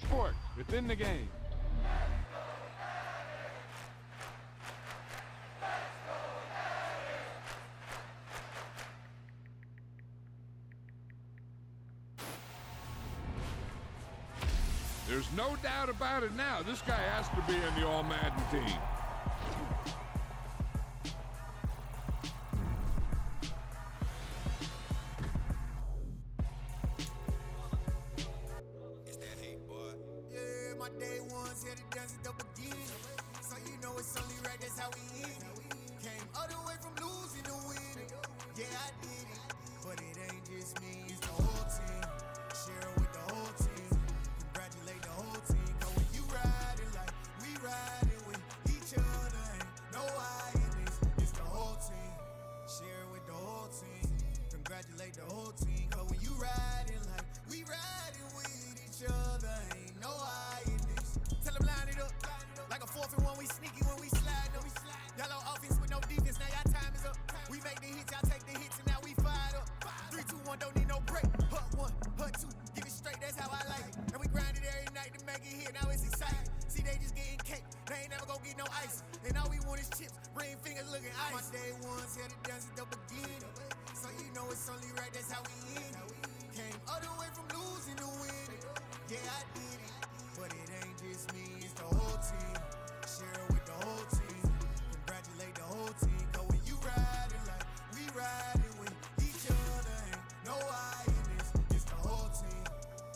Sports, within the game. There's no doubt about it now. This guy has to be in the All-Madden team. It's that hate, boy. Yeah, my day ones here to dance it up again. So you know it's only right, that's how we end it. Came all the way from losing to winning. Yeah, I did it. But it ain't just me, it's the whole team. Share it with the whole team. Congratulate the whole team. Cause when you riding like we riding with each other, ain't no I in this. It's the whole team. Share it with the whole team. Congratulate the whole team. Cause when you riding like we riding with each other, ain't no I in this. Tell them line it up. Like a 4th and 1, we sneaky when we slide up. Y'all on offense with no defense, now y'all time is up. We make the hits, y'all take the hits, and now we fired up. 3, 2, 1, don't need no break. Hut 1, hut 2, give it straight, that's how I like it. And we grind it every night to make it hit, now it's exciting. See, they just getting cake, they ain't never gonna get no ice. And all we want is chips, ring fingers looking ice. My day ones here to dance it up again. So you know it's only right, that's how we end it. Came all the way from losing to winning. Yeah, I did it. But it ain't just me, it's the whole team. Share it with the whole team. Congratulate the whole team. Cause when you riding like we riding with each other, ain't no I in this. It's the whole team.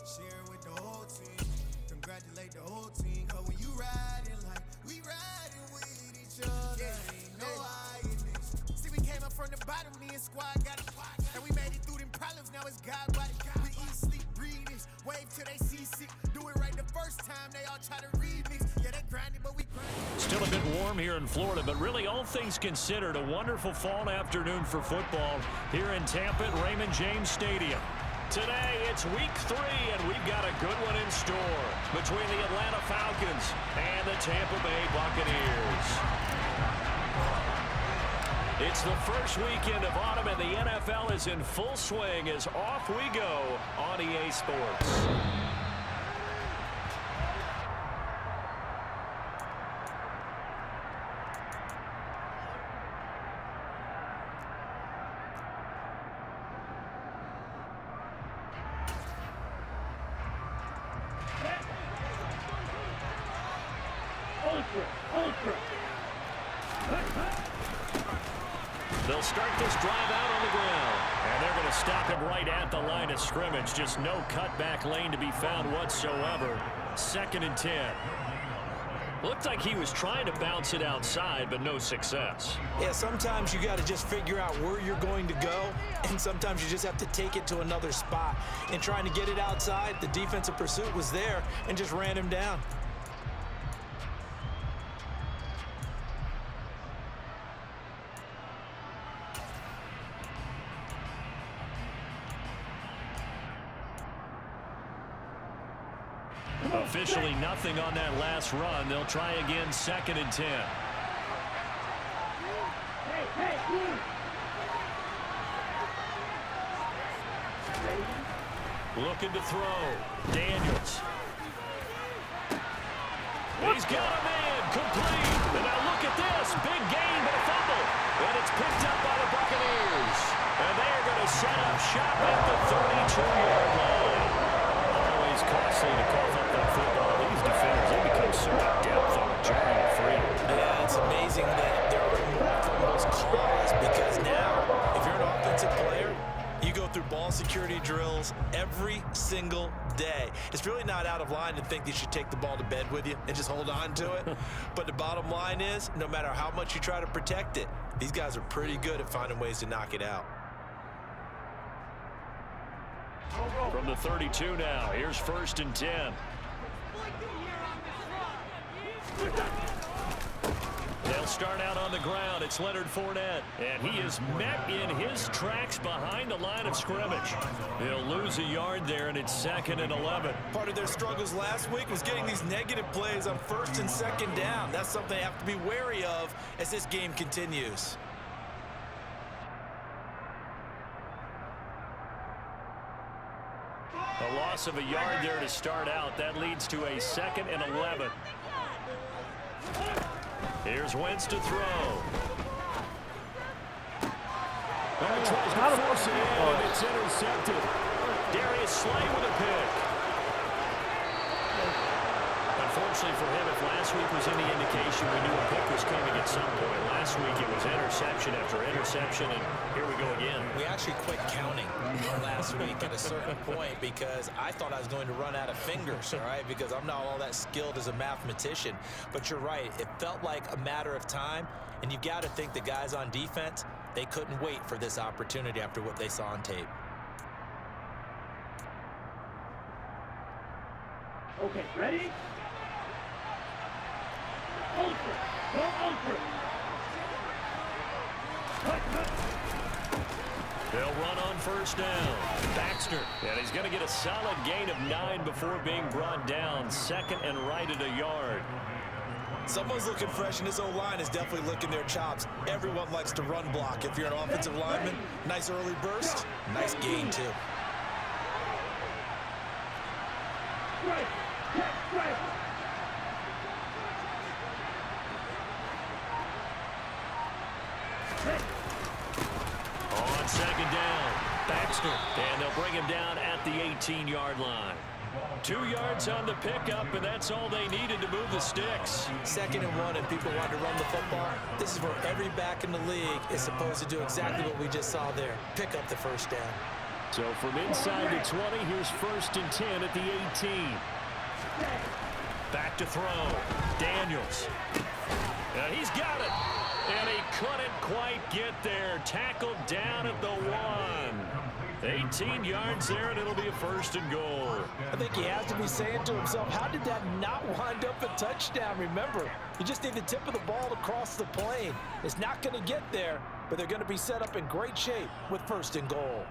Share it with the whole team. Congratulate the whole team. Cause when you riding like we riding with each other, ain't no I in this. See, we came up from the bottom, me and squad got it. And we made it through them problems, now it's God body. We eat, sleep, breathe this. Wave till they see sick. Do it right the first time, they all try to remix. Yeah, they grind it, but we grind it. Still a bit warm here in Florida, but really all things considered, a wonderful fall afternoon for football here in Tampa at Raymond James Stadium. Today, it's week 3, and we've got a good one in store between the Atlanta Falcons and the Tampa Bay Buccaneers. It's the first weekend of autumn, and the NFL is in full swing as off we go on EA Sports. They'll start this drive out on the ground, and they're going to stop him right at the line of scrimmage. Just no cutback lane to be found whatsoever. 2nd and 10. Looked like he was trying to bounce it outside, but no success. Yeah, sometimes you got to just figure out where you're going to go, and sometimes you just have to take it to another spot. And trying to get it outside, the defensive pursuit was there and just ran him down. Officially nothing on that last run. They'll try again, 2nd and 10. Looking to throw. Daniels. He's got a man. Complete. And now look at this. Big gain, but a fumble. And it's picked up by the Buccaneers. And they are going to set up shop at the 32-yard line. Always costly to cough up that football. These defenders, they become so adept on journey free. Yeah, it's amazing that there are more fumbles caused because now, if you're an offensive player, you go through ball security drills every single day. It's really not out of line to think you should take the ball to bed with you and just hold on to it. But the bottom line is, no matter how much you try to protect it, these guys are pretty good at finding ways to knock it out. From the 32 now, here's 1st and 10. They'll start out on the ground. It's Leonard Fournette, and he is met in his tracks behind the line of scrimmage. He'll lose a yard there, and it's 2nd and 11. Part of their struggles last week was getting these negative plays on 1st and 2nd down. That's something they have to be wary of as this game continues. A loss of a yard there to start out. That leads to a 2nd and 11. Here's Wentz to throw. And tries to force it in, and it's intercepted. Darius Slay with a pick. Unfortunately for him, if last week was any indication, we knew a pick was coming at some point. Last week it was interception after interception, and here we go again. We actually quit counting last week at a certain point because I thought I was going to run out of fingers, all right, because I'm not all that skilled as a mathematician. But you're right. It felt like a matter of time, and you got to think the guys on defense, they couldn't wait for this opportunity after what they saw on tape. Okay, ready? Ultra! Go ultra! They'll run on first down. Baxter, and he's going to get a solid gain of 9 before being brought down. 2nd and right at a yard. Someone's looking fresh, and his O-line is definitely licking their chops. Everyone likes to run block. If you're an offensive lineman, nice early burst, nice gain, too. Strike! Check, strike! On 2nd down, Baxter, and they'll bring him down at the 18-yard line. 2 yards on the pickup, and that's all they needed to move the sticks. 2nd and 1, and people want to run the football. This is where every back in the league is supposed to do exactly what we just saw there. Pick up the first down. So from inside the 20, here's 1st and 10 at the 18. Back to throw. Daniels. And he's got it. And he couldn't quite get there. Tackled down at the 1. 18 yards there, and it'll be a 1st and goal. I think he has to be saying to himself, how did that not wind up a touchdown? Remember, you just need the tip of the ball to cross the plane. It's not going to get there, but they're going to be set up in great shape with 1st and goal.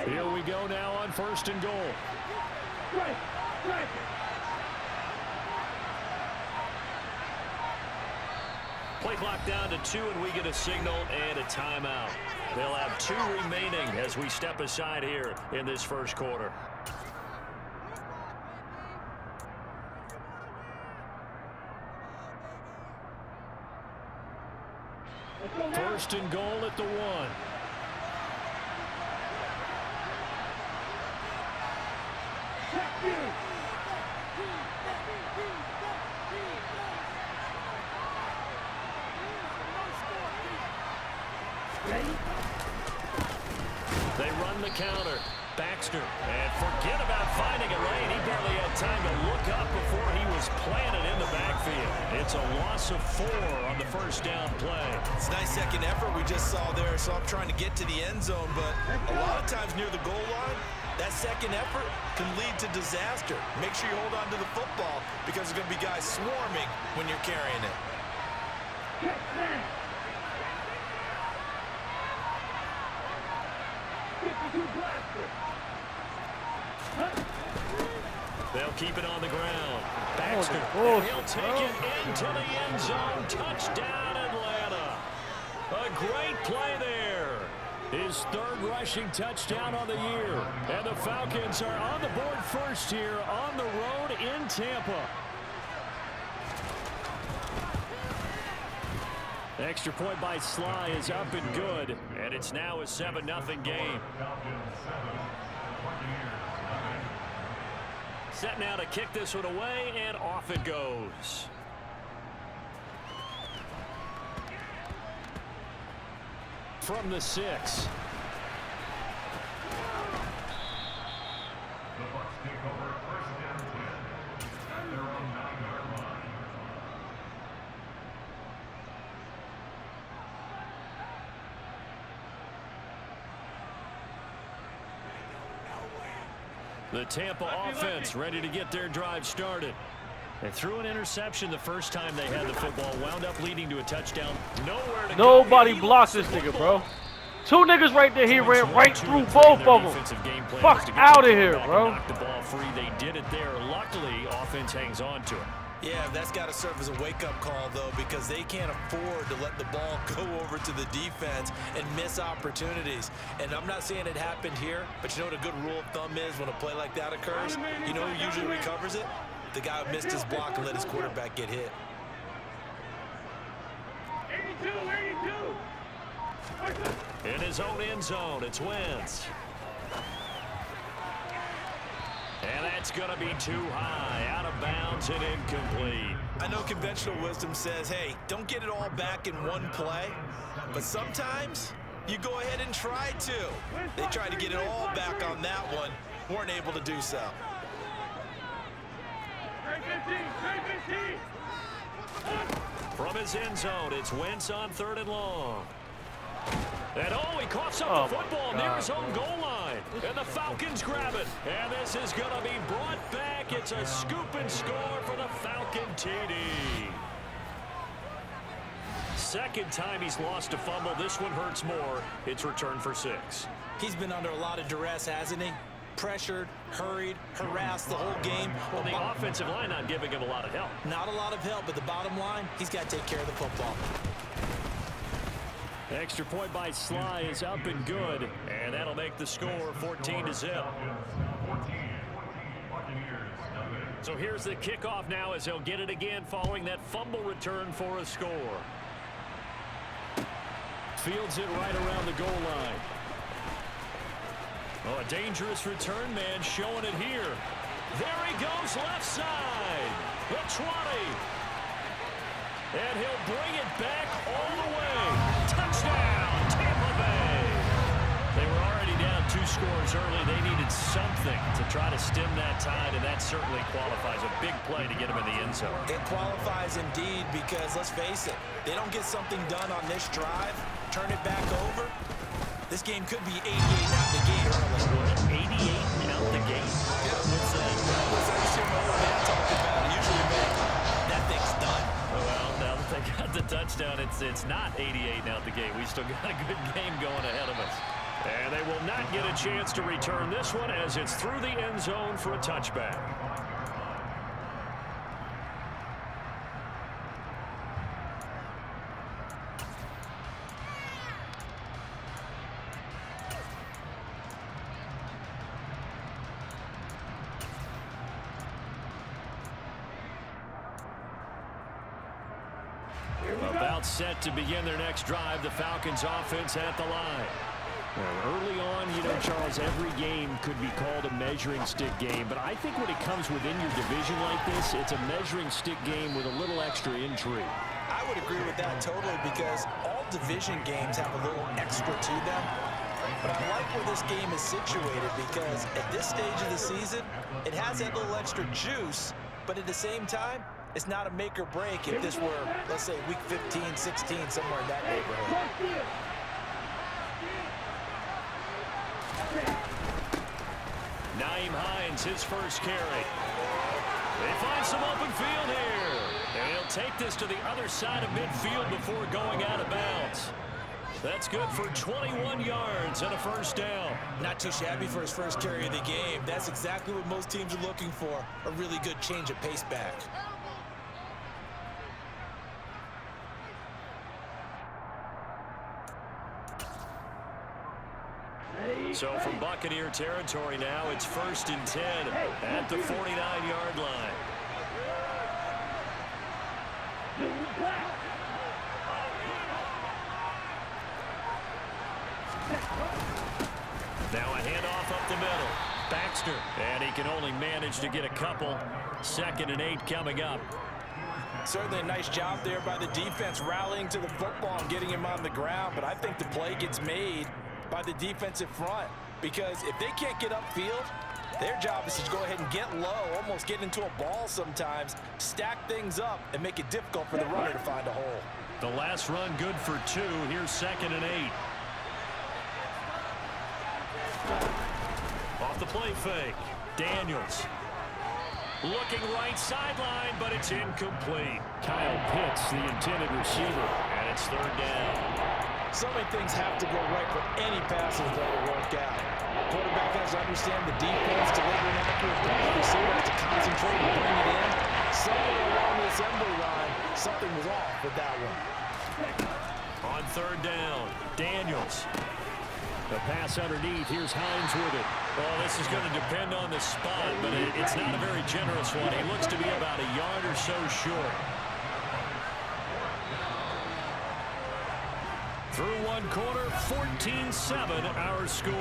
Here we go now on 1st and goal. Strike! Strike! Play clock down to 2, and we get a signal and a timeout. They'll have 2 remaining as we step aside here in this 1st quarter. First and goal at the 1. They run the counter. Baxter, and forget about finding a lane. He barely had time to look up before he was planted in the backfield. It's a loss of 4 on the 1st down play. It's a nice second effort we just saw there, so I'm trying to get to the end zone, but a lot of times near the goal line, that second effort can lead to disaster. Make sure you hold on to the football because there's going to be guys swarming when you're carrying it. They'll keep it on the ground. Baxter, and he'll take it into the end zone. Touchdown, Atlanta. A great play there. His 3rd rushing touchdown on the year. And the Falcons are on the board first here on the road in Tampa. Extra point by Sly is up and good. And it's now a 7-0 game. Set now to kick this one away, and off it goes. From the 6. The Tampa offense ready to get their drive started. They threw an interception the first time they had the football, wound up leading to a touchdown. Nowhere to Nobody blocked this nigga, bro. Two niggas right there. He ran right through both of them. Fuck out of here, bro. Knock the ball free. They did it there. Luckily, offense hangs on to it. Yeah, that's got to serve as a wake-up call, though, because they can't afford to let the ball go over to the defense and miss opportunities. And I'm not saying it happened here, but you know what a good rule of thumb is when a play like that occurs? You know who usually recovers it? The guy who missed his block and let his quarterback get hit. 82. In his own end zone, it's Wentz. And that's going to be too high, out of bounds and incomplete. I know conventional wisdom says, hey, don't get it all back in one play, but sometimes you go ahead and try to. They tried to get it all back on that one, weren't able to do so. From his end zone, it's Wentz on 3rd and long. And he coughs up the football near his own goal line. And the Falcons grab it. And this is going to be brought back. It's a scoop and score for the Falcon TD. Second time he's lost a fumble. This one hurts more. It's returned for 6. He's been under a lot of duress, hasn't he? Pressured, hurried, harassed the whole game. Well, the offensive line not giving him a lot of help. Not a lot of help, but the bottom line, he's got to take care of the football. Extra point by Sly is up and good, and that'll make the score 14-0. So here's the kickoff now as he'll get it again following that fumble return for a score. Fields it right around the goal line. Oh, a dangerous return man showing it here. There he goes left side. The 20. And he'll bring it back all the way. Touchdown, Tampa Bay. They were already down 2 scores early. They needed something to try to stem that tide, and that certainly qualifies. A big play to get them in the end zone. It qualifies indeed because, let's face it, they don't get something done on this drive, turn it back over, this game could be 88 out the gate early. What? 88 out the gate? Yeah, what's that? What's that? You see my old man talking about it. Usually, man, that thing's done. Well, now that they got the touchdown, it's not 88 out the gate. We still got a good game going ahead of us. And they will not get a chance to return this one as it's through the end zone for a touchback. About set to begin their next drive, the Falcons offense at the line. Well, early on, you know, Charles, every game could be called a measuring stick game, but I think when it comes within your division like this, it's a measuring stick game with a little extra intrigue. I would agree with that totally because all division games have a little extra to them. But I like where this game is situated because at this stage of the season, it has that little extra juice, but at the same time, it's not a make or break if this were, let's say, week 15, 16, somewhere in that neighborhood. Naeem Hines, his first carry. They find some open field here. And he'll take this to the other side of midfield before going out of bounds. That's good for 21 yards and a first down. Not too shabby for his first carry of the game. That's exactly what most teams are looking for, a really good change of pace back. So from Buccaneer territory now, it's 1st and 10 at the 49-yard line. Now a handoff up the middle. Baxter, and he can only manage to get a couple. 2nd and 8 coming up. Certainly a nice job there by the defense rallying to the football and getting him on the ground, but I think the play gets made by the defensive front because if they can't get upfield, their job is to go ahead and get low, almost get into a ball sometimes, stack things up, and make it difficult for the runner to find a hole. The last run good for 2. Here's 2nd and 8. Off the play fake. Daniels. Looking right sideline, but it's incomplete. Kyle Pitts, the intended receiver, and it's 3rd down. So many things have to go right for any passing play to work out. Quarterback has to understand the defense, deliver an accurate pass. Receiver has to concentrate and bring it in. Somewhere along the assembly line, something was off with that one. On third down, Daniels. The pass underneath. Here's Hines with it. Well, this is going to depend on the spot, but it's not a very generous one. He looks to be about a yard or so short. Through one quarter, 14-7 our score.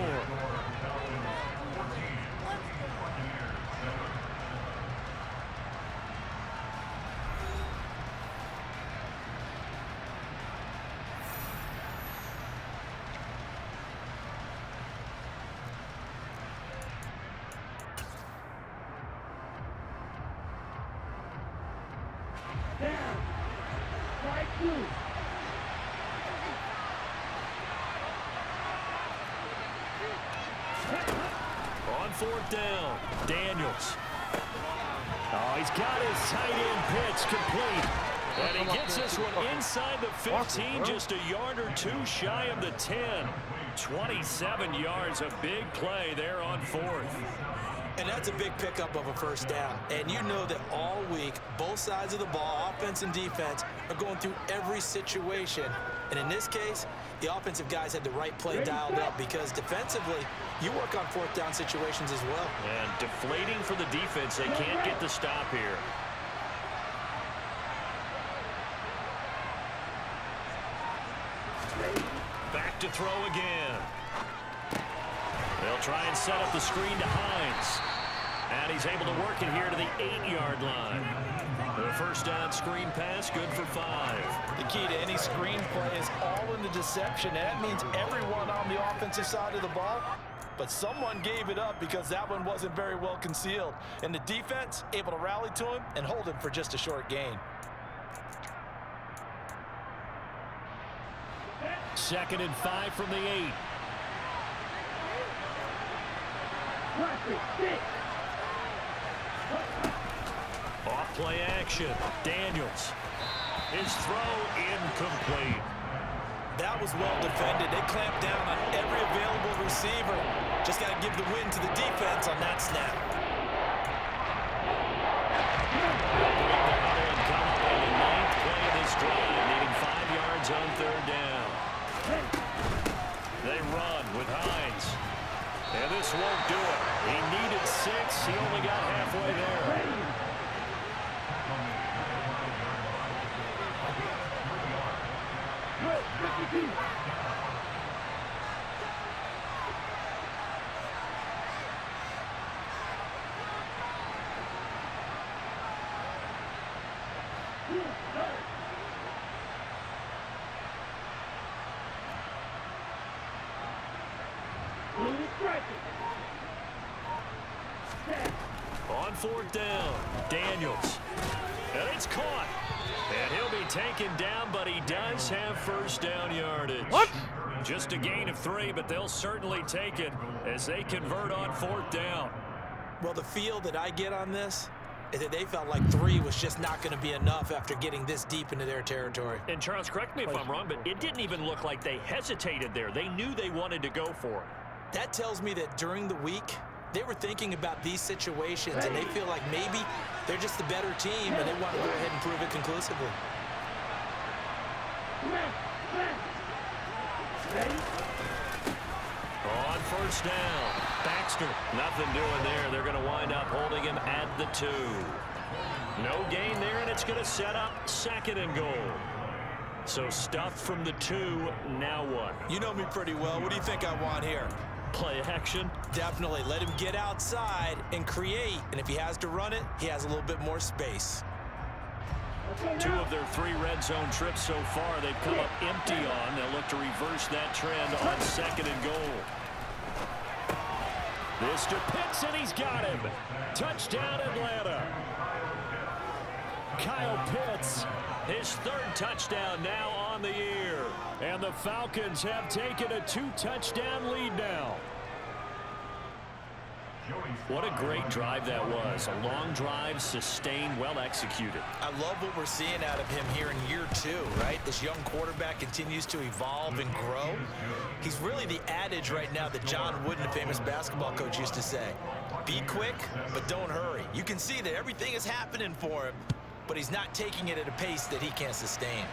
On fourth down, Daniels. Oh, he's got his tight end pitch complete. And he gets this one inside the 15, just a yard or two shy of the 10. 27 yards, a big play there on fourth. And that's a big pickup of a first down. And you know that all week, both sides of the ball, offense and defense, are going through every situation. And in this case, the offensive guys had the right play dialed up because defensively, you work on fourth down situations as well. And deflating for the defense. They can't get the stop here. Back to throw again. They'll try and set up the screen to Hines. And he's able to work it here to the 8-yard line. The first down screen pass, good for 5. The key to any screen play is all in the deception. And that means everyone on the offensive side of the ball. But someone gave it up because that one wasn't very well concealed. And the defense able to rally to him and hold him for just a short gain. Second and 5 from the 8. Off play action. Daniels. His throw incomplete. That was well defended. They clamped down on every available receiver. Just got to give the win to the defense on that snap. And come up on the 9th play of this drive, needing 5 yards on third down. They run with Hines. And this won't do it. He needed 6. He only got halfway there. On fourth down, Daniels. And it's caught. And he'll be taken down, but he does have first down yardage. What? Just a gain of 3, but they'll certainly take it as they convert on fourth down. Well, the feel that I get on this is that they felt like 3 was just not going to be enough after getting this deep into their territory. And Charles, correct me if I'm wrong, but it didn't even look like they hesitated there. They knew they wanted to go for it. That tells me that during the week, they were thinking about these situations, and they feel like maybe they're just the better team, and they want to go ahead and prove it conclusively. On first down, Baxter, nothing doing there. They're going to wind up holding him at the 2. No gain there, and it's going to set up second and goal. So stuffed from the 2, now what? You know me pretty well. What do you think I want here? Play action? Definitely. Let him get outside and create. And if he has to run it, he has a little bit more space. 2 of their 3 red zone trips so far, they've come up empty on. They'll look to reverse that trend on second and goal. This to Pitts, and he's got him. Touchdown, Atlanta. Kyle Pitts, his 3rd touchdown now on the year. And the Falcons have taken a 2-touchdown lead now. What a great drive that was. A long drive, sustained, well executed. I love what we're seeing out of him here in year 2, right? This young quarterback continues to evolve and grow. He's really the adage right now that John Wooden, the famous basketball coach, used to say. Be quick, but don't hurry. You can see that everything is happening for him, but he's not taking it at a pace that he can't sustain.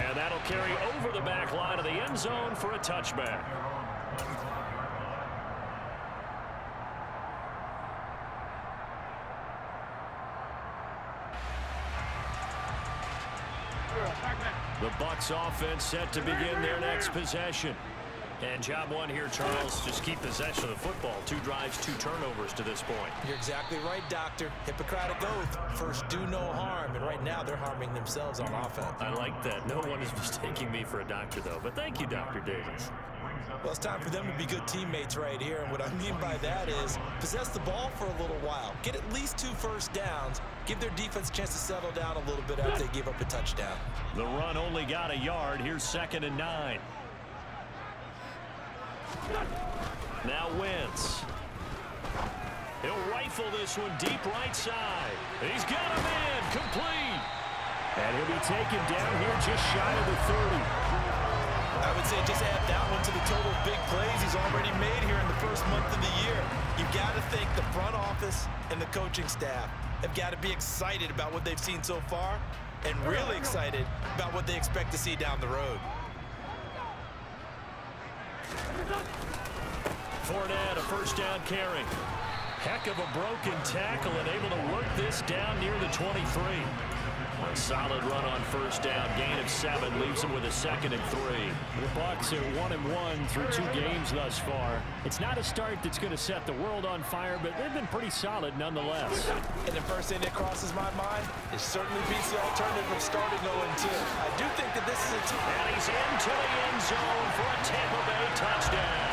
And that'll carry over the back line of the end zone for a touchback. The Bucs offense set to begin their next possession. And job one here, Charles, just keep possession of the football. 2 drives, 2 turnovers to this point. You're exactly right, Doctor. Hippocratic oath. First, do no harm. And right now, they're harming themselves on offense. I like that. No one is mistaking me for a doctor, though. But thank you, Dr. Davis. Well, it's time for them to be good teammates right here. And what I mean by that is possess the ball for a little while. Get at least 2 first downs. Give their defense a chance to settle down a little bit after they give up a touchdown. The run only got a yard. Here's 2nd and 9. Now Wentz. He'll rifle this one deep right side. He's got him in. Complete. And he'll be taken down here just shy of the 30. I would say just add that one to the total big plays he's already made here in the first month of the year. You've got to think the front office and the coaching staff have got to be excited about what they've seen so far and really excited about what they expect to see down the road. Fournette, a first down carry. Heck of a broken tackle and able to work this down near the 23. A solid run on first down. Gain of 7 leaves them with a 2nd and 3. The Bucs are 1-1 through 2 games thus far. It's not a start that's going to set the world on fire, but they've been pretty solid nonetheless. And the first thing that crosses my mind is certainly beats the alternative of starting 0-2. I do think that this is a team. And he's into the end zone for a Tampa Bay touchdown.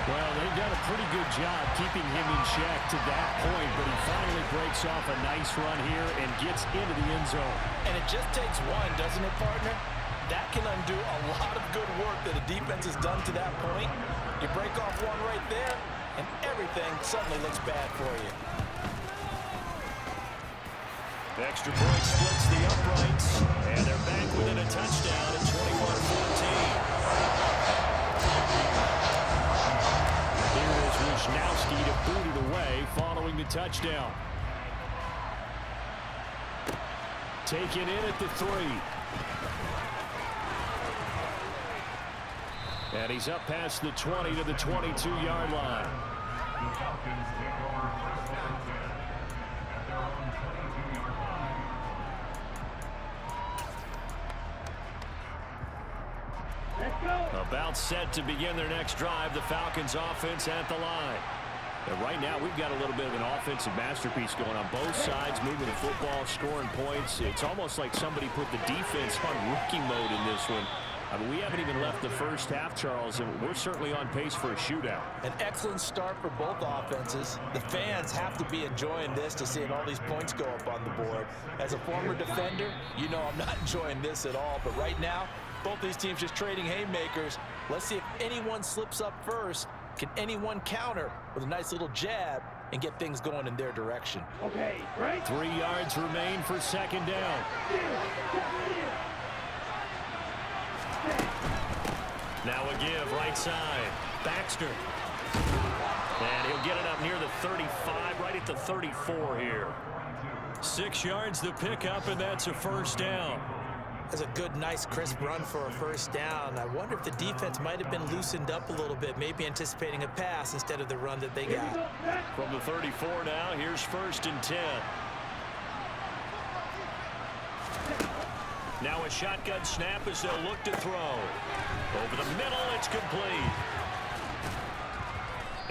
Well, they've done a pretty good job keeping him in check to that point, but he finally breaks off a nice run here and gets into the end zone. And it just takes one, doesn't it, partner? That can undo a lot of good work that a defense has done to that point. You break off one right there, and everything suddenly looks bad for you. The extra point splits the uprights, and they're back within a touchdown at 21-14. Wisnowski to boot it away following the touchdown. Taken in at the 3. And he's up past the 20 to the 22-yard line. About set to begin their next drive, the Falcons offense at the line. And right now we've got a little bit of an offensive masterpiece going on both sides, moving the football, scoring points. It's almost like somebody put the defense on rookie mode in this one. I mean, we haven't even left the first half, Charles, and we're certainly on pace for a shootout. An excellent start for both offenses. The fans have to be enjoying this to seeing all these points go up on the board. As a former defender, you know I'm not enjoying this at all, but right now, both these teams just trading haymakers. Let's see if anyone slips up first. Can anyone counter with a nice little jab and get things going in their direction? Okay, right. 3 yards remain for 2nd down. Now a give, right side. Baxter. And he'll get it up near the 35, right at the 34 here. 6 yards the pickup, and that's a first down. That's a good, nice, crisp run for a first down. I wonder if the defense might have been loosened up a little bit, maybe anticipating a pass instead of the run that they got. From the 34 now, here's 1st and 10. Now a shotgun snap as they'll look to throw. Over the middle, it's complete.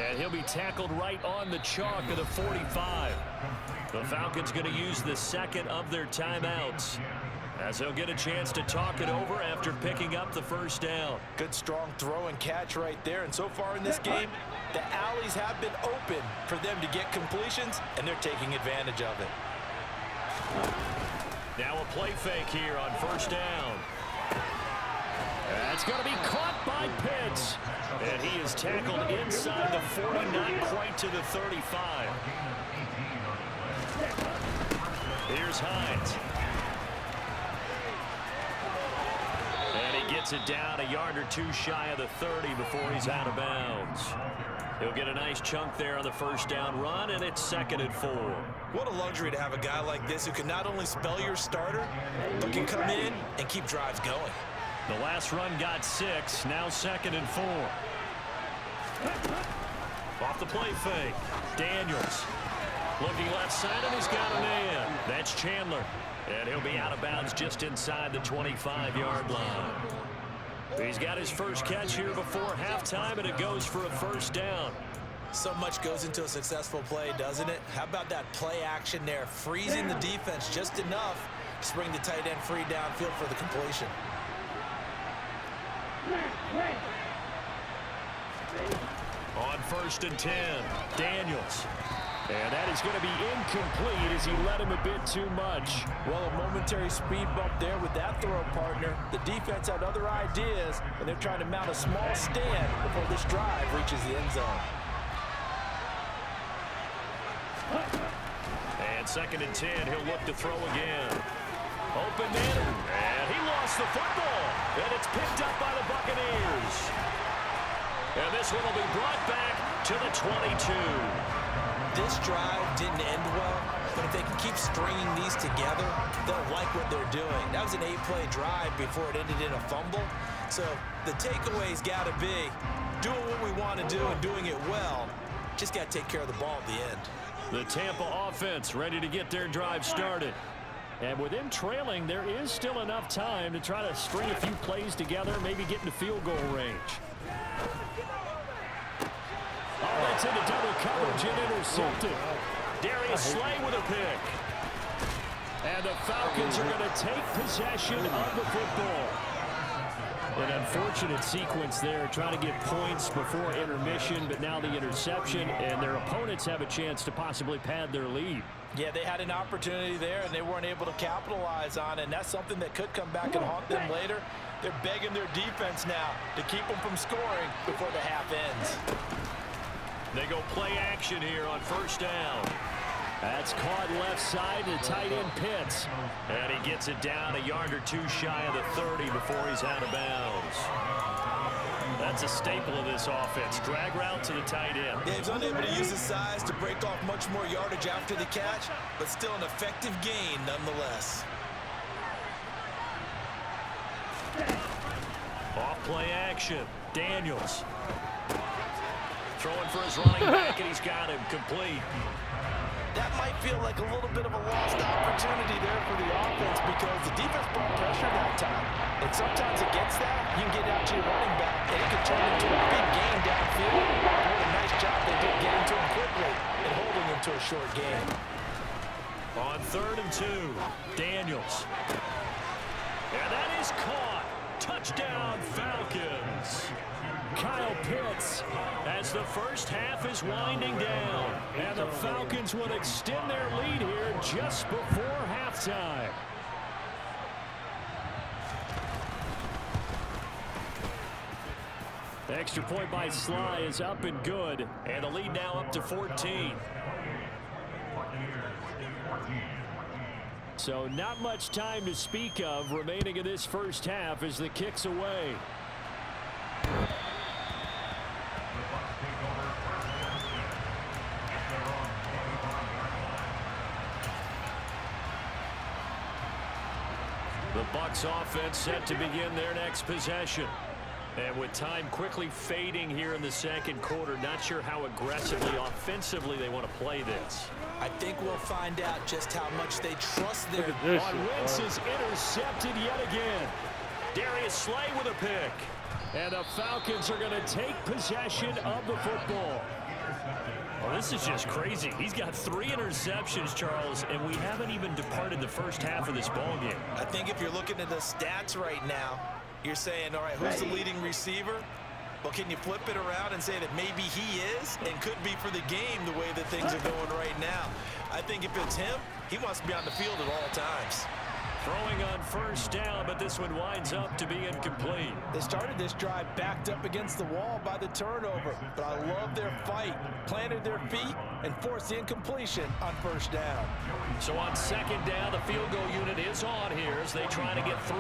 And he'll be tackled right on the chalk of the 45. The Falcons going to use the 2nd of their timeouts, as they'll get a chance to talk it over after picking up the first down. Good, strong throw and catch right there. And so far in this game, the alleys have been open for them to get completions, and they're taking advantage of it. Now a play fake here on first down. That's going to be caught by Pitts. And he is tackled inside the 40, not quite to the 35. Here's Hines. And he gets it down a yard or two shy of the 30 before he's out of bounds. He'll get a nice chunk there on the first down run, and it's 2nd and 4. What a luxury to have a guy like this who can not only spell your starter, but can come in and keep drives going. The last run got 6, now 2nd and 4. Off the play fake. Daniels. Looking left side, and he's got a man. That's Chandler. And he'll be out of bounds just inside the 25-yard line. He's got his first catch here before halftime, and it goes for a first down. So much goes into a successful play, doesn't it? How about that play action there, freezing the defense just enough to bring the tight end free downfield for the completion. On 1st and 10, Daniels. And that is going to be incomplete as he let him a bit too much. Well, a momentary speed bump there with that throw partner. The defense had other ideas, and they're trying to mount a small stand before this drive reaches the end zone. And 2nd and 10, he'll look to throw again. Open man, and he lost the football. And it's picked up by the Buccaneers. And this one will be brought back to the 22. This drive didn't end well, but if they can keep stringing these together, they'll like what they're doing. That was an 8-play drive before it ended in a fumble. So the takeaway's got to be doing what we want to do and doing it well. Just got to take care of the ball at the end. The Tampa offense ready to get their drive started. And with them trailing, there is still enough time to try to string a few plays together, maybe get into field goal range. Oh, that's into double coverage and intercepted. Darius Slay with a pick. And the Falcons are going to take possession of the football. An unfortunate sequence there, trying to get points before intermission, but now the interception, and their opponents have a chance to possibly pad their lead. Yeah, they had an opportunity there, and they weren't able to capitalize on it, and that's something that could come back and haunt them later. They're begging their defense now to keep them from scoring before the half ends. They go play action here on 1st down. That's caught left side to tight end Pitts. And he gets it down a yard or two shy of the 30 before he's out of bounds. That's a staple of this offense. Drag route to the tight end. Yeah, he's unable to use his size to break off much more yardage after the catch, but still an effective gain nonetheless. Off play action. Daniels. Throwing for his running back, and he's got him complete. That might feel like a little bit of a lost opportunity there for the offense because the defense brought pressure that time. And sometimes against that, you can get out to your running back, and it can turn into a big gain downfield. What a nice job they did getting to him quickly and holding him to a short gain. On 3rd and 2, Daniels. And that is caught. Touchdown, Falcons. Kyle Pitts as the first half is winding down. And the Falcons will extend their lead here just before halftime. Extra point by Sly is up and good. And the lead now up to 14. So not much time to speak of remaining in this first half as the kick's away. The Bucs offense set to begin their next possession. And with time quickly fading here in the second quarter, not sure how aggressively, offensively they want to play this. I think we'll find out just how much they trust their... On Wentz is intercepted yet again. Darius Slay with a pick. And the Falcons are going to take possession of the football. Well, this is just crazy. He's got 3 interceptions, Charles, and we haven't even departed the first half of this ballgame. I think if you're looking at the stats right now, you're saying, all right, who's the leading receiver? Well, can you flip it around and say that maybe he is and could be for the game the way that things are going right now? I think if it's him, he wants to be on the field at all times. Throwing on first down, but this one winds up to be incomplete. They started this drive backed up against the wall by the turnover, but I love their fight. Planted their feet and forced the incompletion on first down. So on second down, the field goal unit is on here as they try to get 3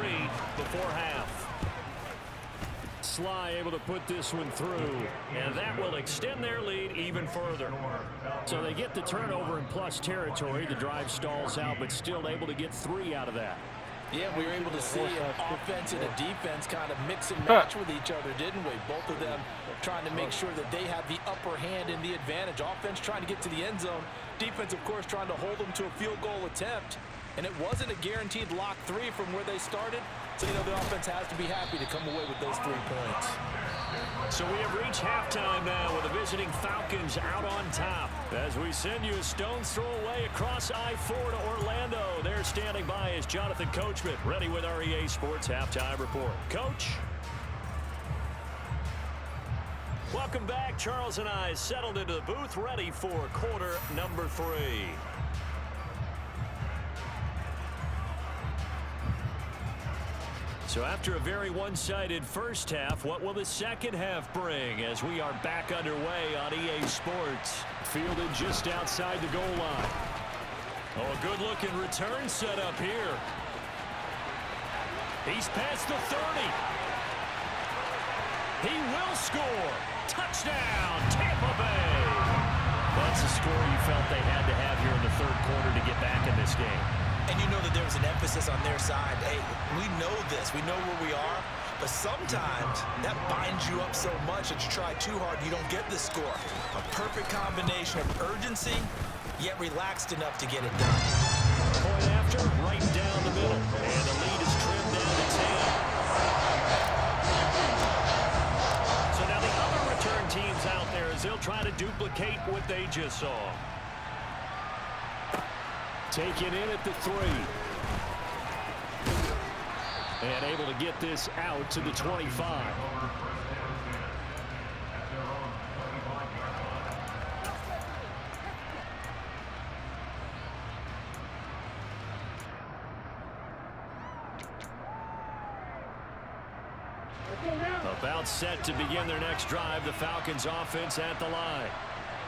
before half. Sly able to put this one through, and that will extend their lead even further. So they get the turnover in plus territory. The drive stalls out, but still able to get 3 out of that. Yeah, we were able to see an offense and a defense kind of mix and match with each other, didn't we? Both of them trying to make sure that they have the upper hand and the advantage. Offense trying to get to the end zone. Defense, of course, trying to hold them to a field goal attempt. And it wasn't a guaranteed lock 3 from where they started. So, you know, the offense has to be happy to come away with those 3 points. So we have reached halftime now with the visiting Falcons out on top. As we send you a stone's throw away across I-4 to Orlando. There standing by is Jonathan Coachman, ready with our EA Sports Halftime Report. Coach? Welcome back. Charles and I settled into the booth, ready for quarter number 3. So after a very one-sided first half, what will the second half bring as we are back underway on EA Sports? Fielded just outside the goal line. Oh, a good-looking return set up here. He's past the 30. He will score. Touchdown, Tampa Bay. That's a score you felt they had to have here in the third quarter to get back in this game. And you know that there was an emphasis on their side. Hey, we know this. We know where we are. But sometimes that binds you up so much that you try too hard, you don't get the score. A perfect combination of urgency, yet relaxed enough to get it done. Point after, right down the middle. And the lead is trimmed down to 10. So now the other return teams out there as they'll try to duplicate what they just saw. Taken in at the 3. And able to get this out to the 25. About set to begin their next drive, the Falcons offense at the line.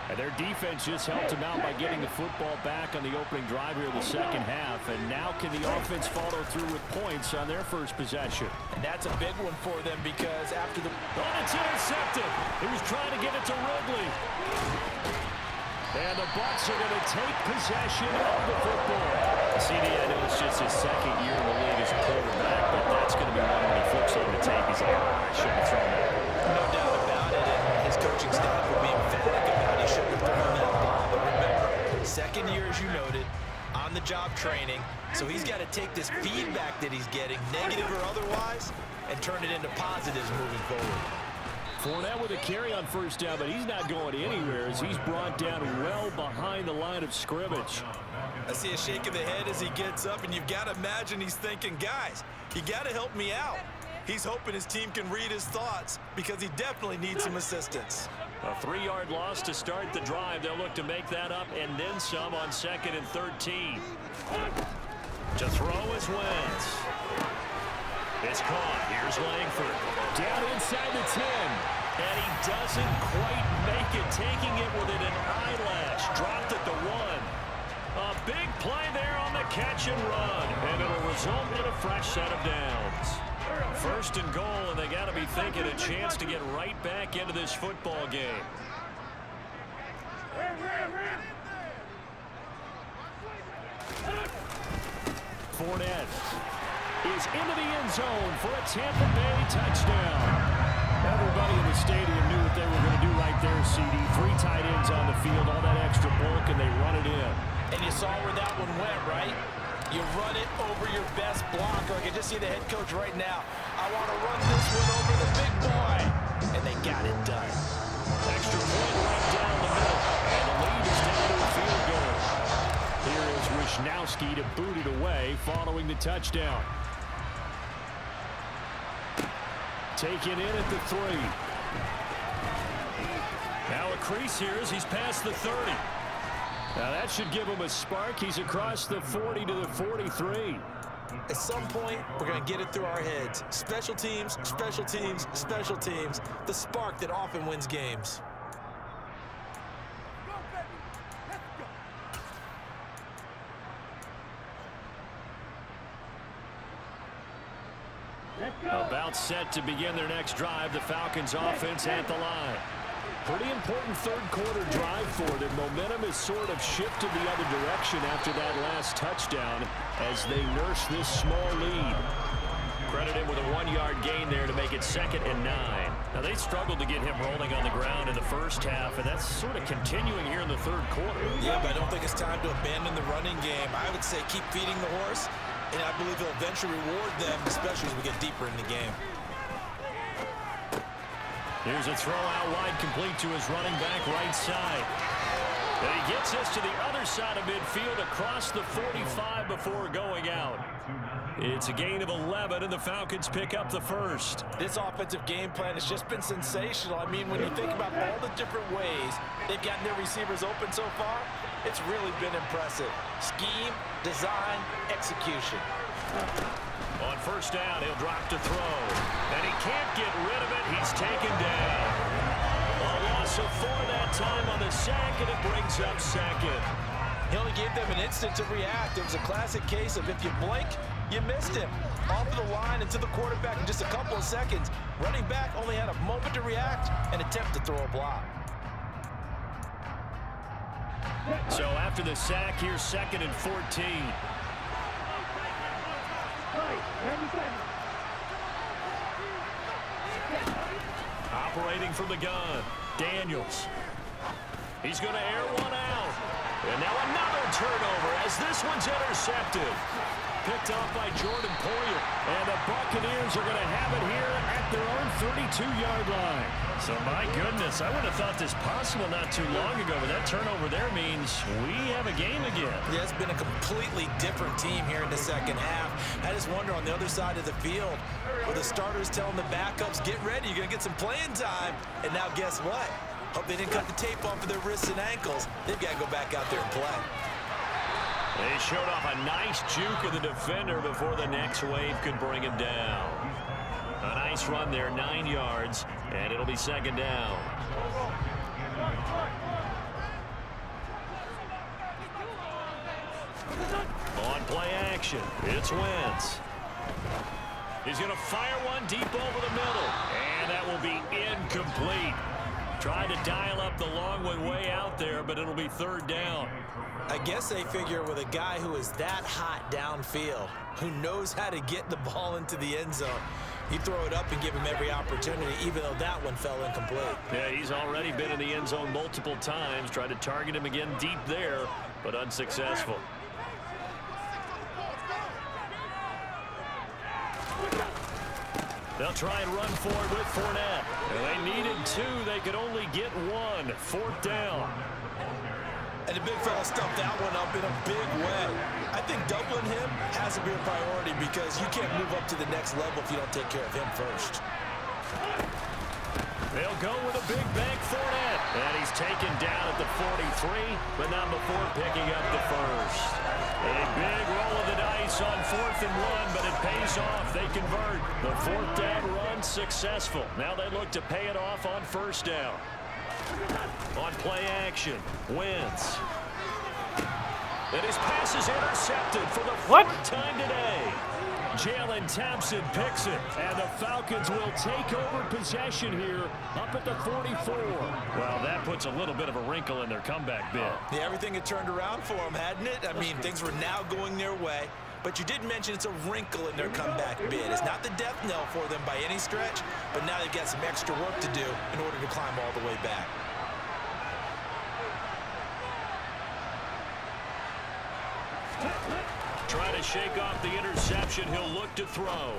And their defense just helped them out by getting the football back on the opening drive here in the second half. And now can the offense follow through with points on their first possession? And that's a big one for them because after the... Oh, it's intercepted. He was trying to get it to Ridley. And the Bucs are going to take possession of the football. CD, I know it's just his second year in the league as a quarterback, but that's going to be one when he flips on the tape. He's like, I shouldn't have thrown that. No doubt about it. And his coaching staff will be emphatic about he shouldn't have thrown that ball. But remember, second year, as you noted, on-the-job training. So he's got to take this feedback that he's getting, negative or otherwise, and turn it into positives moving forward. Fournette with a carry on first down, but he's not going anywhere as he's brought down well behind the line of scrimmage. I see a shake of the head as he gets up, and you've got to imagine he's thinking, guys, you got to help me out. He's hoping his team can read his thoughts because he definitely needs some assistance. A 3-yard loss to start the drive. They'll look to make that up and then some on 2nd and 13. To throw is Wentz. It's caught. Here's Langford. Down inside the 10. And he doesn't quite make it. Taking it within an eyelash. Dropped at the 1. A big play there on the catch and run. And it'll result in a fresh set of downs. First and goal, and they got to be thinking a chance to get right back into this football game. Fournette is into the end zone for a Tampa Bay touchdown. Everybody in the stadium knew what they were going to do right there, CD. 3 tight ends on the field, all that extra bulk, and they run it in. And you saw where that one went, right? You run it over your best blocker. I can just see the head coach right now. I want to run this one over the big boy. And they got it done. Extra point right down the middle. And the lead is down to a field goal. Here is Wishnowski to boot it away following the touchdown. Taken in at the 3. Now a crease here as he's past the 30. Now that should give him a spark. He's across the 40 to the 43. At some point, we're going to get it through our heads. Special teams, special teams, special teams. The spark that often wins games. About set to begin their next drive. The Falcons offense at the line. Pretty important third quarter drive for them. Momentum has sort of shifted the other direction after that last touchdown as they nurse this small lead. Credit him with a 1-yard gain there to make it 2nd and 9. Now they struggled to get him rolling on the ground in the first half, and that's sort of continuing here in the third quarter. Yeah, but I don't think it's time to abandon the running game. I would say keep feeding the horse, and I believe he'll eventually reward them, especially as we get deeper in the game. Here's a throw out wide, complete to his running back right side. And he gets us to the other side of midfield across the 45 before going out. It's a gain of 11, and the Falcons pick up the first. This offensive game plan has just been sensational. I mean, when you think about all the different ways they've gotten their receivers open so far, it's really been impressive. Scheme, design, execution. On first down, he'll drop to throw. And he can't get rid of it. He's taken down. A loss of 4 that time on the sack, and it brings up 2nd. He only gave them an instant to react. It was a classic case of if you blink, you missed him. Off of the line and to the quarterback in just a couple of seconds. Running back only had a moment to react and attempt to throw a block. So after the sack, here's 2nd and 14. Operating from the gun, Daniels. He's going to air one out. And now another turnover as this one's intercepted. Picked off by Jordan Poyer. And the Buccaneers are going to have it here at their own 32-yard line. So, my goodness, I would have thought this possible not too long ago, but that turnover there means we have a game again. Yeah, it's been a completely different team here in the second half. I just wonder on the other side of the field, where the starters telling the backups, get ready, you're going to get some playing time. And now guess what? Hope they didn't cut the tape off of their wrists and ankles. They've got to go back out there and play. They showed off a nice juke of the defender before the next wave could bring him down. A nice run there, 9 yards, and it'll be 2nd down. On play action, it's Wentz. He's going to fire one deep over the middle, and that will be incomplete. Tried to dial up the long one way out there, but it'll be 3rd down. I guess they figure with a guy who is that hot downfield, who knows how to get the ball into the end zone, you throw it up and give him every opportunity, even though that one fell incomplete. Yeah, he's already been in the end zone multiple times. Tried to target him again deep there, but unsuccessful. They'll try and run forward with Fournette. And they needed 2. They could only get 1. 4th down. And the big fella stuffed that one up in a big way. I think doubling him has to be a priority because you can't move up to the next level if you don't take care of him first. They'll go with a big bank Fournette. And he's taken down at the 43, but not before picking up the first. A big roll of the dice on 4th and 1, but it pays off. They convert. The 4th down run successful. Now they look to pay it off on 1st down. On play action, Wentz. And his pass is intercepted for the 4th time today. Jalen Thompson picks it, and the Falcons will take over possession here up at the 44. Well, that puts a little bit of a wrinkle in their comeback bid. Yeah, everything had turned around for them, hadn't it? I mean, things were now going their way. But you did mention it's a wrinkle in their comeback bid. It's not the death knell for them by any stretch, but now they've got some extra work to do in order to climb all the way back. Trying to shake off the interception. He'll look to throw.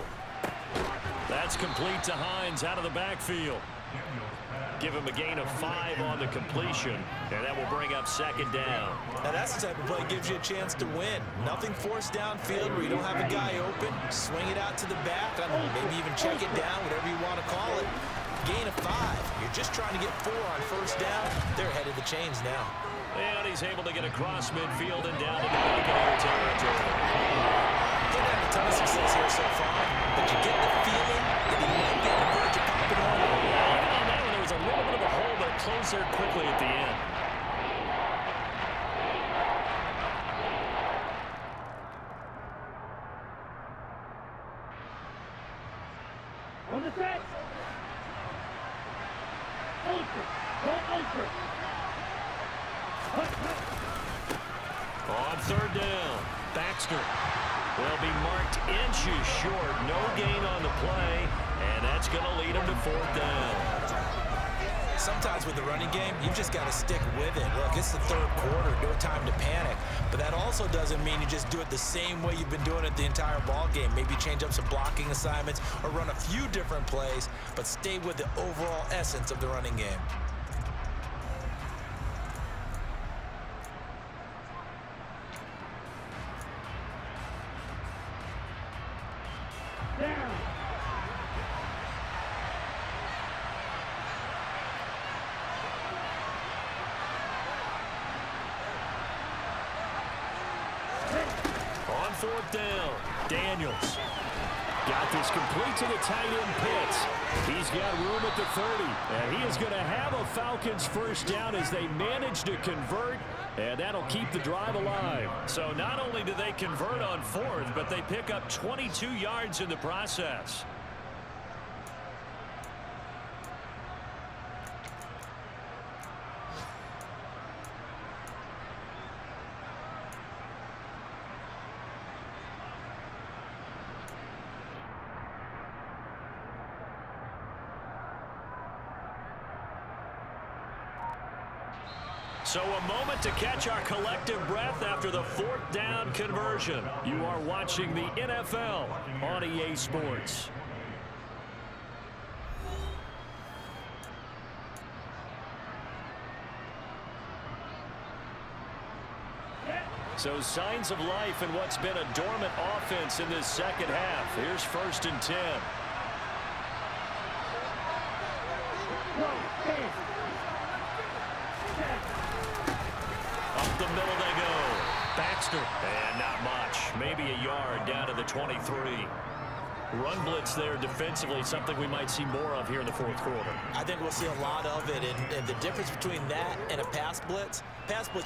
That's complete to Hines out of the backfield. Give him a gain of 5 on the completion, and that will bring up 2nd down. Now that's the type of play that gives you a chance to win. Nothing forced downfield where you don't have a guy open. Swing it out to the back. I don't know, maybe even check it down, whatever you want to call it. Gain of 5. You're just trying to get 4 on 1st down. They're ahead of the chains now. And he's able to get across midfield and down to the Buccaneer territory. didn't have a ton of success here so far, but you get the feeling that he might be on the verge of popping on. Yeah, even on that one, there was a little bit of a hole, but it closed there quickly at the end. On the set. Ultra. Go ultra. On third down, Baxter will be marked inches short. No gain on the play, and that's going to lead him to fourth down. Sometimes with the running game, you've just got to stick with it. Look, it's the third quarter, no time to panic. But that also doesn't mean you just do it the same way you've been doing it the entire ball game. Maybe change up some blocking assignments or run a few different plays, but stay with the overall essence of the running game. On fourth down, Daniels got this complete to the tight end Pitts. He's got room at the 30, and he is going to have a Falcons first down as they manage to convert, and that'll keep the drive alive. So not only do they convert on fourth, but they pick up 22 yards in the process. So a moment to catch our collective breath after the fourth down conversion. You are watching the NFL on EA Sports. So signs of life in what's been a dormant offense in this second half. Here's 1st and 10. Up the middle they go. Baxter. And not much. Maybe a yard down to the 23. Run blitz there defensively, something we might see more of here in the fourth quarter. I think we'll see a lot of it, and the difference between that and a pass blitz,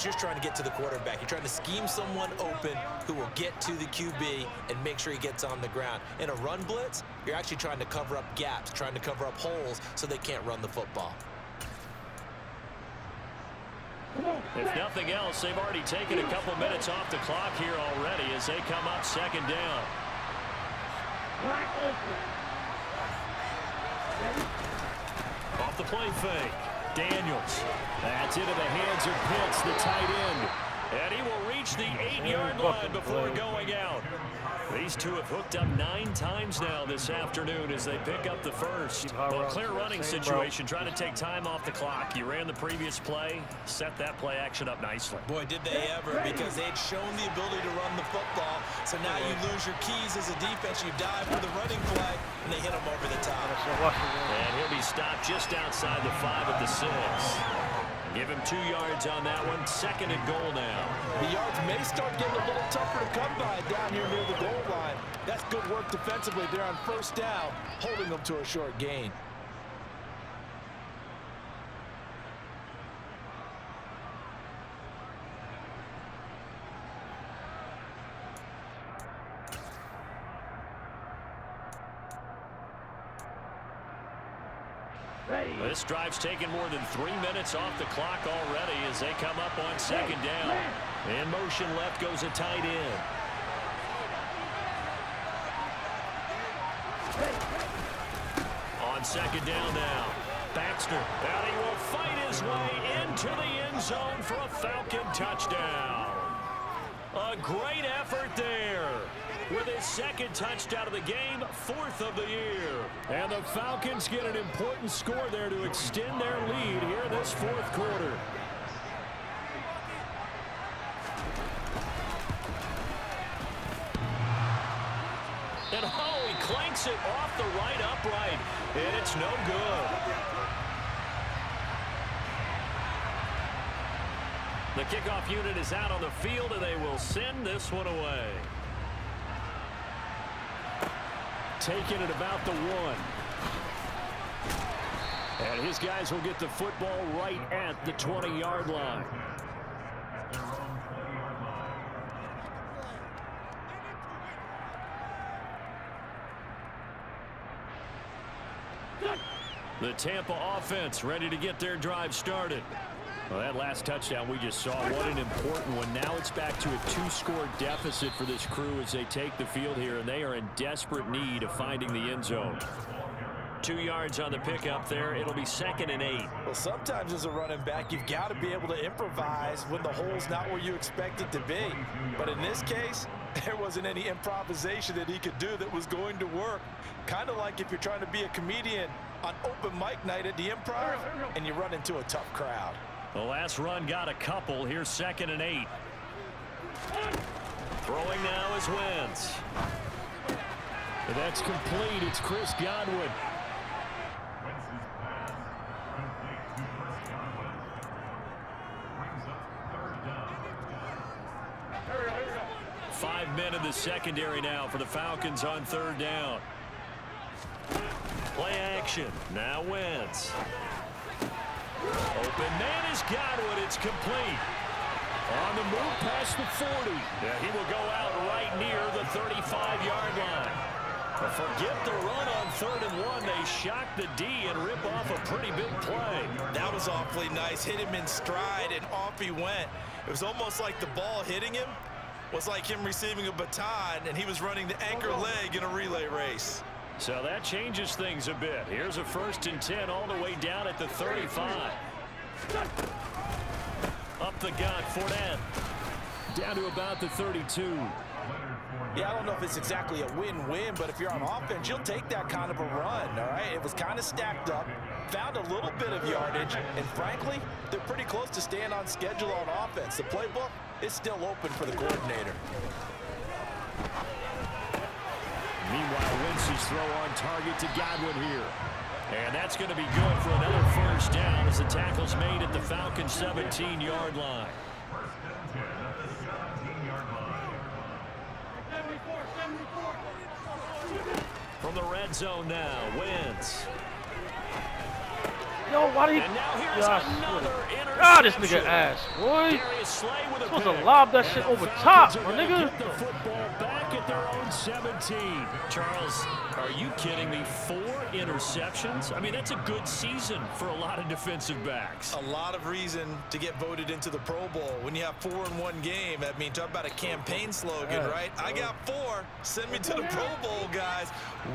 you're trying to get to the quarterback. You're trying to scheme someone open who will get to the QB and make sure he gets on the ground. In a run blitz, you're actually trying to cover up gaps, trying to cover up holes so they can't run the football. If nothing else, they've already taken a couple minutes off the clock here already as they come up second down. Off the play fake. Daniels. That's into the hands of Pitts, the tight end. And he will reach the 8-yard line before going out. These two have hooked up 9 times now this afternoon as they pick up the first. Well, clear running situation, trying to take time off the clock. You ran the previous play, set that play action up nicely. Boy, did they ever, because they had shown the ability to run the football. So now you lose your keys as a defense. You dive for the running play, and they hit him over the top. And he'll be stopped just outside the 5 at the 6. Give him 2 yards on that one. 2nd and goal now. The yards may start getting a little tougher to come by down here near the goal line. That's good work defensively. They're on first down, holding them to a short gain. This drive's taken more than 3 minutes off the clock already as they come up on 2nd down. In motion left goes a tight end. On 2nd down now. Baxter. And he will fight his way into the end zone for a Falcon touchdown. A great effort there. With his 2nd touchdown of the game, 4th of the year. And the Falcons get an important score there to extend their lead here in this 4th quarter. And oh, he clanks it off the right upright, and it's no good. The kickoff unit is out on the field, and they will send this one away. taken at about the 1. And his guys will get the football right at the 20-yard line. The Tampa offense ready to get their drive started. Well, that last touchdown we just saw, what an important one. Now it's back to a 2-score deficit for this crew as they take the field here, and they are in desperate need of finding the end zone. 2 yards on the pickup there. It'll be 2nd and 8. Well, sometimes as a running back, you've got to be able to improvise when the hole's not where you expect it to be. But in this case, there wasn't any improvisation that he could do that was going to work. Kind of like if you're trying to be a comedian on open mic night at the Improv and you run into a tough crowd. The last run got a couple. Here's 2nd and 8. Throwing now is Wentz. That's complete. It's Chris Godwin. 5 men in the secondary now for the Falcons on 3rd down. Play action. Now Wentz. Open man is Godwin. It's complete. On the move past the 40. Yeah, he will go out right near the 35-yard line. But forget the run on 3rd and 1. They shock the D and rip off a pretty big play. That was awfully nice. Hit him in stride, and off he went. It was almost like the ball hitting him was like him receiving a baton, and he was running the anchor leg in a relay race. So that changes things a bit. Here's a 1st and 10 all the way down at the 35. Up the gut, Fournette. Down to about the 32. Yeah, I don't know if it's exactly a win-win, but if you're on offense, you'll take that kind of a run, all right? It was kind of stacked up, found a little bit of yardage, and frankly, they're pretty close to staying on schedule on offense. The playbook is still open for the coordinator. Meanwhile, Wentz's throw on target to Godwin here. And that's going to be good for another 1st down as the tackle's made at the Falcons' 17-yard line. From the red zone now, Wentz. Yo, why did he? And now here's another interception. God, this nigga ass, boy. Supposed to lob that shit over top, my nigga. Get the football back at their own 17. Charles, are you kidding me? 4 interceptions? I mean, that's a good season for a lot of defensive backs. A lot of reason to get voted into the Pro Bowl. When you have 4 in one game, I mean, talk about a campaign slogan, right? I got 4. Send me to the Pro Bowl, guys.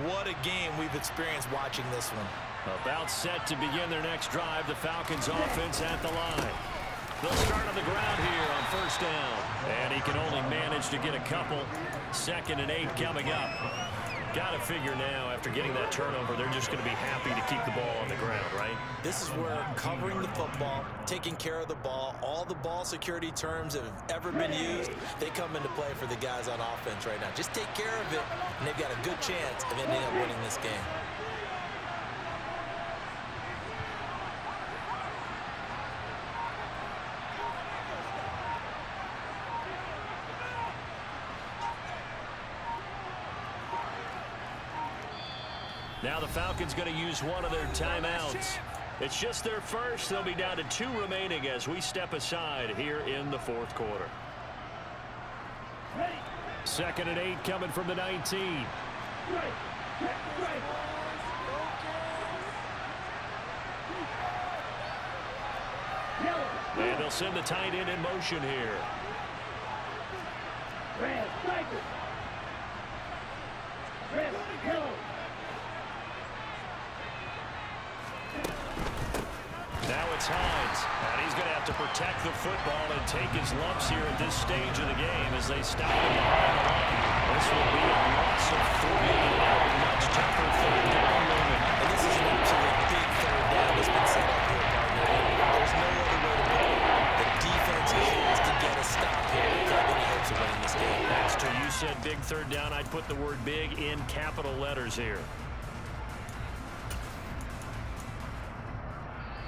What a game we've experienced watching this one. About set to begin their next drive. The Falcons offense at the line. They'll start on the ground here on 1st down. And he can only manage to get a couple. 2nd and 8 coming up. Got to figure now, after getting that turnover, they're just going to be happy to keep the ball on the ground, right? This is where covering the football, taking care of the ball, all the ball security terms that have ever been used, they come into play for the guys on offense right now. Just take care of it, and they've got a good chance of ending up winning this game. Now the Falcons going to use one of their timeouts. It's just their first. They'll be down to 2 remaining as we step aside here in the 4th quarter. 2nd and 8 coming from the 19. And they'll send the tight end in motion here. Now it's Hines, and he's going to have to protect the football and take his lumps here at this stage of the game as they stop him behind the line. This will be a loss of 3 and a much tougher 3rd down moment. And this is an absolute big 3rd down that's been set up here, partner. There's no other way to put it. The defense has to get a stop here if they're going to hopes of winning this game. That's true. You said big 3rd down. I'd put the word big in capital letters here.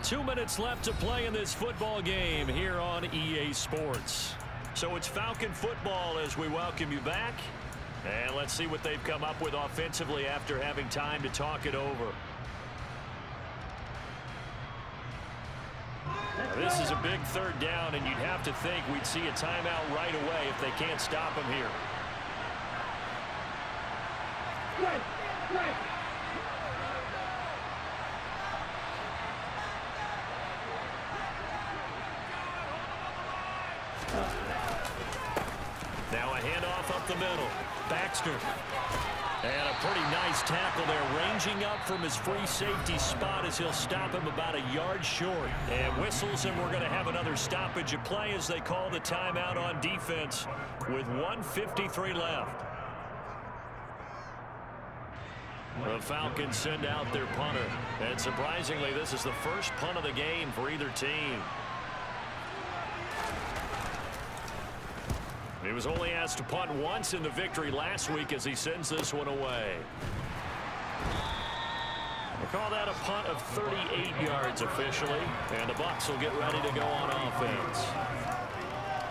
2 minutes left to play in this football game here on EA Sports. So it's Falcon football as we welcome you back. And let's see what they've come up with offensively after having time to talk it over. This is a big third down, and you'd have to think we'd see a timeout right away if they can't stop him here. Now a handoff up the middle. Baxter. And a pretty nice tackle there, ranging up from his free safety spot as he'll stop him about a yard short. And whistles, and we're going to have another stoppage of play as they call the timeout on defense with 1:53 left. The Falcons send out their punter. And surprisingly, this is the first punt of the game for either team. He was only asked to punt once in the victory last week as he sends this one away. We'll call that a punt of 38 yards officially, and the Bucs will get ready to go on offense.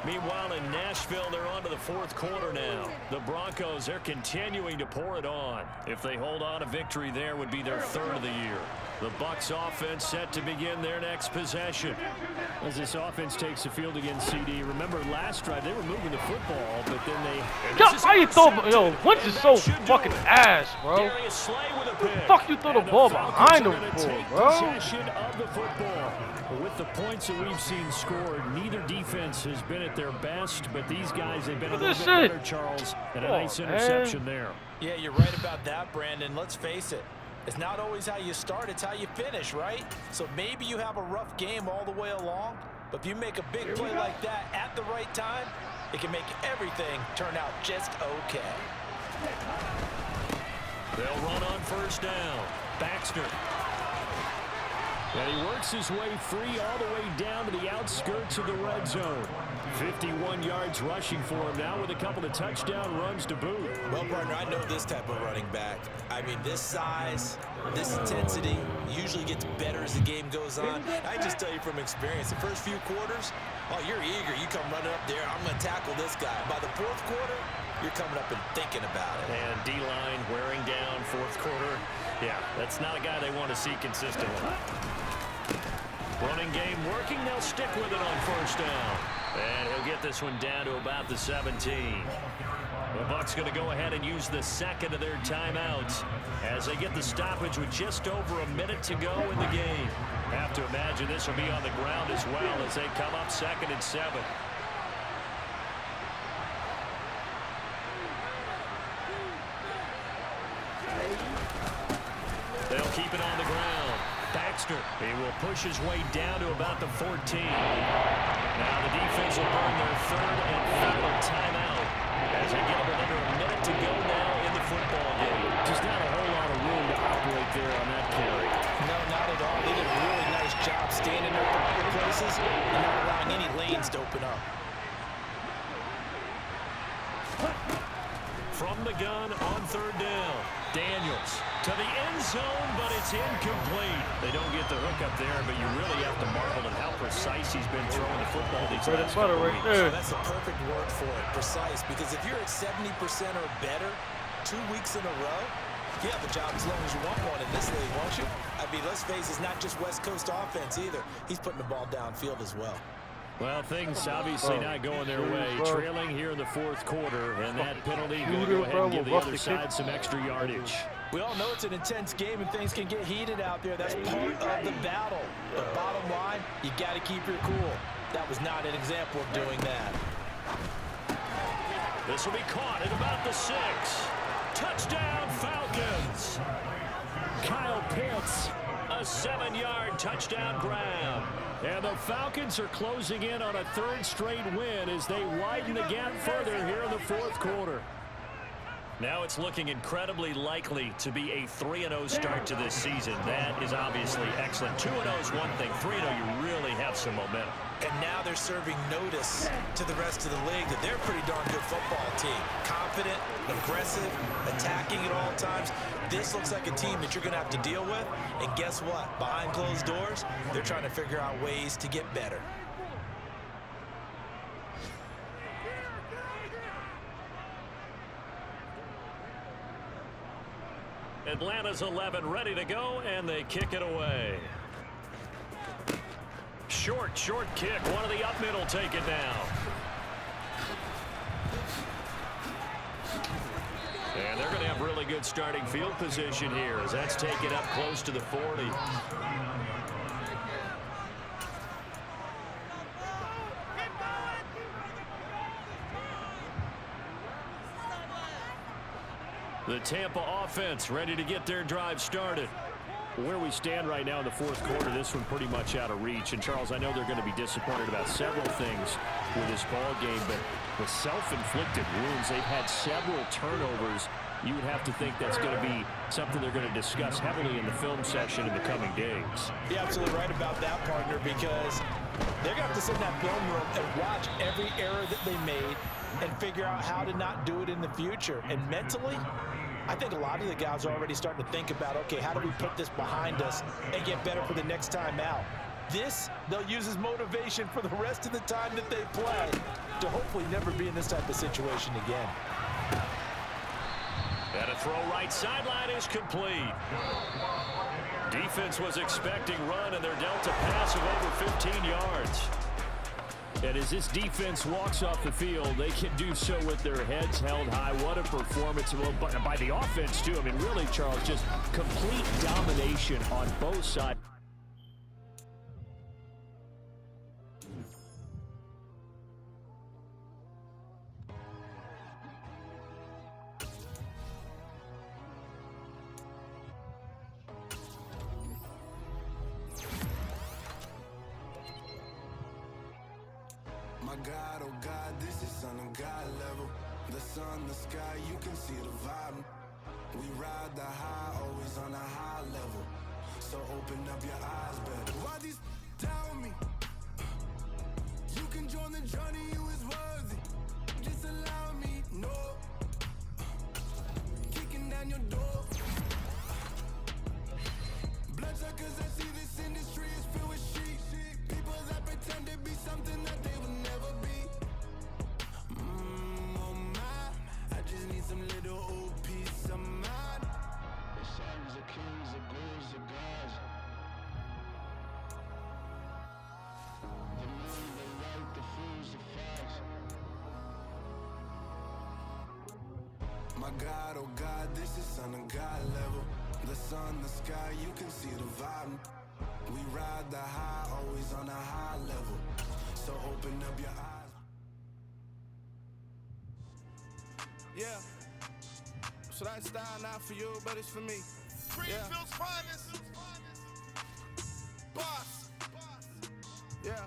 Meanwhile, in Nashville, they're on to the fourth quarter now. The Broncos, they're continuing to pour it on. If they hold on, a victory there would be their third of the year. The Bucs offense set to begin their next possession. As this offense takes the field against CD, remember last drive they were moving the football, but then they... How you throw... Yo, Wentz is so fucking ass, bro. What the fuck you throw the ball behind him for, bro? Possession of the football. With the points that we've seen scored, neither defense has been at their best, but these guys, they've been a little bit better, Charles, and a nice interception there. Yeah, you're right about that, Brandon. Let's face it. It's not always how you start, it's how you finish, right? So maybe you have a rough game all the way along, but if you make a big play like that at the right time, it can make everything turn out just okay. They'll run on first down. Baxter. And he works his way free all the way down to the outskirts of the red zone. 51 yards rushing for him now with a couple of touchdown runs to boot. Well, partner, I know this type of running back. I mean, this size, this intensity usually gets better as the game goes on. I just tell you from experience, the first few quarters, oh, you're eager. You come running up there, I'm going to tackle this guy. By the fourth quarter, you're coming up and thinking about it. And D-line wearing down fourth quarter. Yeah, that's not a guy they want to see consistently. Running game working. They'll stick with it on first down. And he'll get this one down to about the 17. The Bucs going to go ahead and use the second of their timeouts as they get the stoppage with just over a minute to go in the game. Have to imagine this will be on the ground as well as they come up 2nd and 7. They'll keep it on the ground. Baxter, he will push his way down to about the 14. Now the defense will burn their third and final timeout as they get under a minute to go now in the football game. Just not a whole lot of room to operate there on that carry. No, not at all. They did a really nice job standing up in places and not allowing any lanes to open up. From the gun on third down. Daniels to the end zone, but it's incomplete. They don't get the hook up there, but you really have to marvel at how precise he's been throwing the football these last couple weeks. Oh, that's the perfect word for it, precise, because if you're at 70% or better 2 weeks in a row, you have a job as long as you want one in this league, won't you? I mean, let's face it, it's not just West Coast offense either. He's putting the ball downfield as well. Well, things obviously not going their way. Trailing here in the fourth quarter, and that penalty will go ahead and give the other side some extra yardage. We all know it's an intense game and things can get heated out there. That's part of the battle. But bottom line, you got to keep your cool. That was not an example of doing that. This will be caught at about the 6. Touchdown, Falcons. Kyle Pitts, a 7-yard touchdown grab. And the Falcons are closing in on a third straight win as they widen the gap further here in the fourth quarter. Now it's looking incredibly likely to be a 3-0 start to this season. That is obviously excellent. 2-0 is one thing. 3-0, you really have some momentum. And now they're serving notice to the rest of the league that they're a pretty darn good football team. Confident, aggressive, attacking at all times. This looks like a team that you're going to have to deal with. And guess what? Behind closed doors, they're trying to figure out ways to get better. Atlanta's 11 ready to go, and they kick it away. Short kick. One of the up middle take it down. And they're going to have really good starting field position here as that's taken up close to the 40. The Tampa offense ready to get their drive started. Where we stand right now in the fourth quarter, this one pretty much out of reach. And, Charles, I know they're going to be disappointed about several things with this ball game, but the self-inflicted wounds, they've had several turnovers. You would have to think that's going to be something they're going to discuss heavily in the film session in the coming days. You're absolutely right about that, partner, because they're going to have to sit in that film room and watch every error that they made and figure out how to not do it in the future. And mentally, I think a lot of the guys are already starting to think about, okay, how do we put this behind us and get better for the next time out? This, they'll use as motivation for the rest of the time that they play to hopefully never be in this type of situation again. And a throw right sideline is complete. Defense was expecting run, and they're dealt a pass of over 15 yards. And as this defense walks off the field, they can do so with their heads held high. What a performance by the offense, too. I mean, really, Charles, just complete domination on both sides. My God, oh God, this is Son of God level. The sun, the sky, you can see the vibe. We ride the high, always on a high level. So open up your eyes, better. Why these tell me? You can join the journey, you is worthy. Just allow me, no. Kicking down your door. Bloodsuckers, I see this industry is filled with sheep. People that pretend to be something that they will never be. Oh my, I just need some little old peace of mind. The sons are kings, the ghouls are gods. The men, the right, the fools, the facts. My God, oh God, this is Son of God level. The sun, the sky, you can see the vibe. We ride the high, always on a high level. So open up your eyes. Yeah. So that style not for you, but it's for me. Greenfield's finest. Boss. Yeah.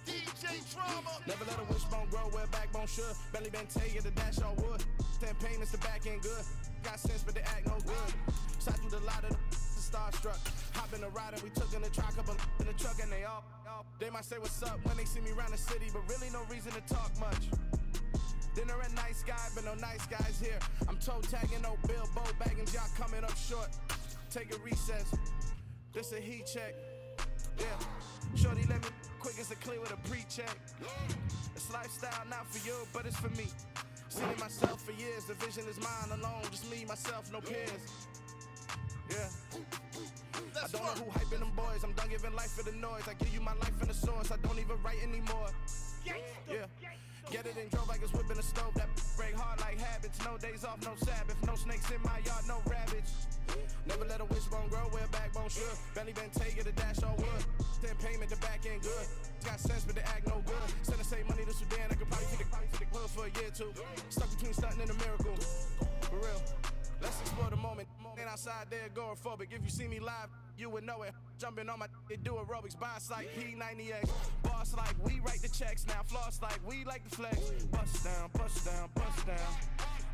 DJ Drama. Never let a wishbone grow where backbone should. Belly been taking the dash on wood. 10 payments to back end good. Got sense, but they act no good. Shot through the lot of the starstruck. Hop in the ride and we took in the truck up in the truck and they all. They might say what's up when they see me around the city, but really no reason to talk much. Dinner at nice guy, but no nice guys here. I'm toe tagging, no Bilbo bagging, y'all coming up short. Take a recess. This a heat check. Yeah. Shorty let me quick as a clear with a pre-check. It's lifestyle not for you, but it's for me. Seen it myself for years. The vision is mine alone. Just me, myself, no peers. Yeah. I don't know who hyping them boys. I'm done giving life for the noise. I give you my life in the source. I don't even write anymore. Yeah. Get it and drove like it's whipping a stove. That break hard like habits. No days off, no Sabbath. No snakes in my yard, no rabbits. Never let a wishbone grow where a backbone should. Belly been taking the dash on wood. 10 payment, the back end good. Got sense, but they act no good. Send the same money to Sudan. I could probably feed the club for a year or two. Stuck between stunting and a miracle. For real. Let's explore the moment. Ain't outside there agoraphobic. If you see me live, you would know it. Jumping on my they do aerobics. Buy like P90X. Boss like we write the checks now. Floss like we like the flex. Bust down, bust down, bust down.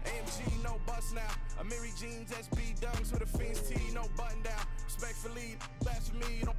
AMG, no bust now. Amiri jeans, SB dunks with a Fiends T, no button down. Respectfully, blasphemy, don't